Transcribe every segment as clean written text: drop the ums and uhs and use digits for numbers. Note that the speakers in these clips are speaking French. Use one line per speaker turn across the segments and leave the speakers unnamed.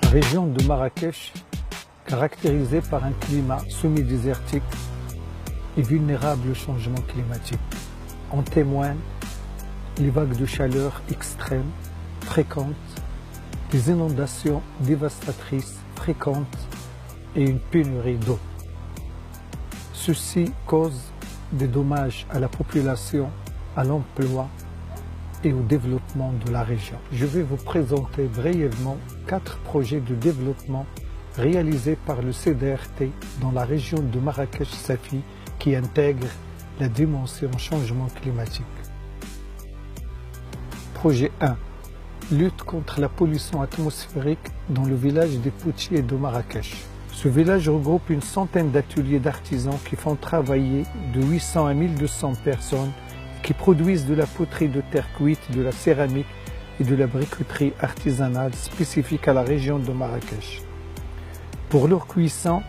La région de Marrakech, caractérisée par un climat semi-désertique, est vulnérable au changement climatique. En témoignent les vagues de chaleur extrêmes, fréquentes, les inondations dévastatrices fréquentes et une pénurie d'eau. Ceci cause des dommages à la population, à l'emploi et au développement de la région. Je vais vous présenter brièvement 4 projets de développement réalisés par le CDRT dans la région de Marrakech-Safi qui intègrent la dimension changement climatique. Projet 1. Lutte contre la pollution atmosphérique dans le village des Potiers de Marrakech. Ce village regroupe une centaine d'ateliers d'artisans qui font travailler de 800 à 1200 personnes qui produisent de la poterie de terre cuite, de la céramique et de la briqueterie artisanale spécifique à la région de Marrakech. Pour leur cuisson,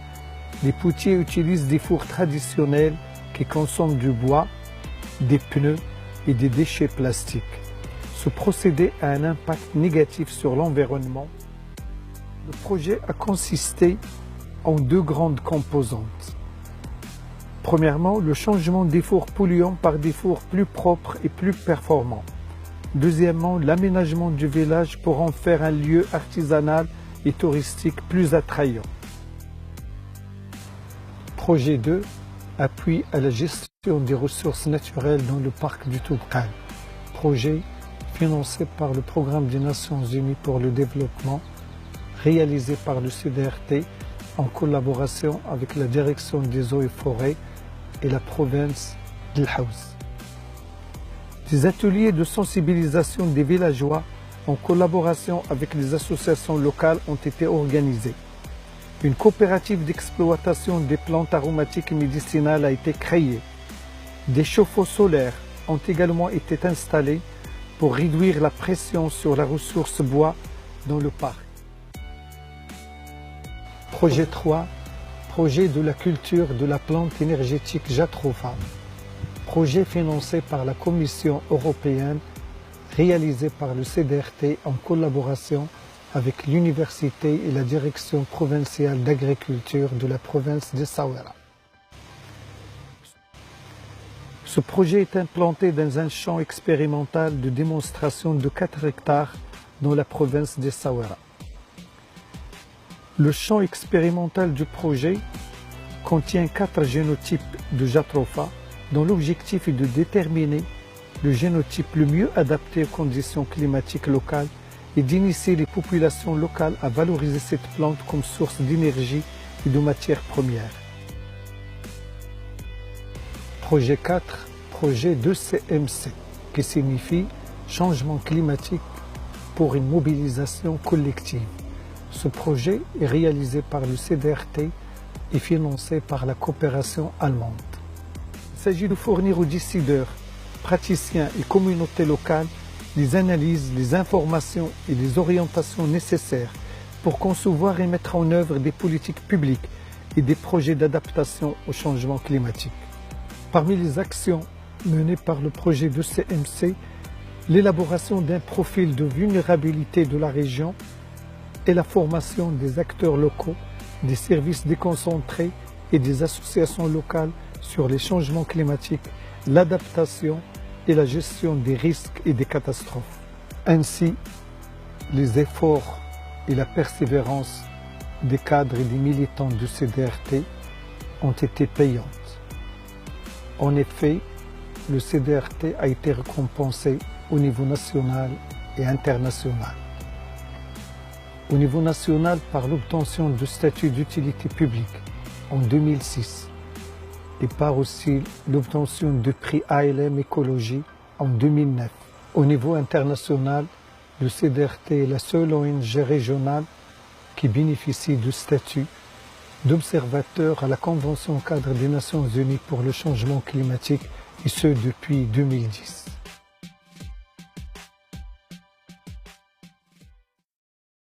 les potiers utilisent des fours traditionnels qui consomment du bois, des pneus et des déchets plastiques. Ce procédé a un impact négatif sur l'environnement. Le projet a consisté en 2 grandes composantes. Premièrement, le changement des fours polluants par des fours plus propres et plus performants. Deuxièmement, l'aménagement du village pour en faire un lieu artisanal et touristique plus attrayant. Projet 2. Appui à la gestion des ressources naturelles dans le parc du Toubkal. Projet financé par le Programme des Nations Unies pour le développement, réalisé par le CDRT en collaboration avec la Direction des eaux et forêts et la province d'El Haouz. Des ateliers de sensibilisation des villageois en collaboration avec les associations locales ont été organisés. Une coopérative d'exploitation des plantes aromatiques et médicinales a été créée. Des chauffe-eau solaires ont également été installés pour réduire la pression sur la ressource bois dans le parc. Projet 3. Projet de la culture de la plante énergétique Jatropha. Projet financé par la Commission européenne, réalisé par le CDRT en collaboration avec l'université et la direction provinciale d'agriculture de la province d'Essaouira. Ce projet est implanté dans un champ expérimental de démonstration de 4 hectares dans la province d'Essaouira. Le champ expérimental du projet contient 4 génotypes de Jatropha dont l'objectif est de déterminer le génotype le mieux adapté aux conditions climatiques locales et d'initier les populations locales à valoriser cette plante comme source d'énergie et de matières premières. Projet 4, projet de CMC, qui signifie Changement climatique pour une mobilisation collective. Ce projet est réalisé par le CDRT et financé par la coopération allemande. Il s'agit de fournir aux décideurs, praticiens et communautés locales les analyses, les informations et les orientations nécessaires pour concevoir et mettre en œuvre des politiques publiques et des projets d'adaptation au changement climatique. Parmi les actions menées par le projet de CMC, l'élaboration d'un profil de vulnérabilité de la région et la formation des acteurs locaux, des services déconcentrés et des associations locales sur les changements climatiques, l'adaptation et la gestion des risques et des catastrophes. Ainsi, les efforts et la persévérance des cadres et des militants du CDRT ont été payantes. En effet, le CDRT a été récompensé au niveau national et international. Au niveau national par l'obtention du statut d'utilité publique en 2006 et par aussi l'obtention du prix ALM Écologie en 2009. Au niveau international, le CDRT est la seule ONG régionale qui bénéficie du statut d'observateur à la Convention cadre des Nations Unies pour le changement climatique et ce depuis 2010.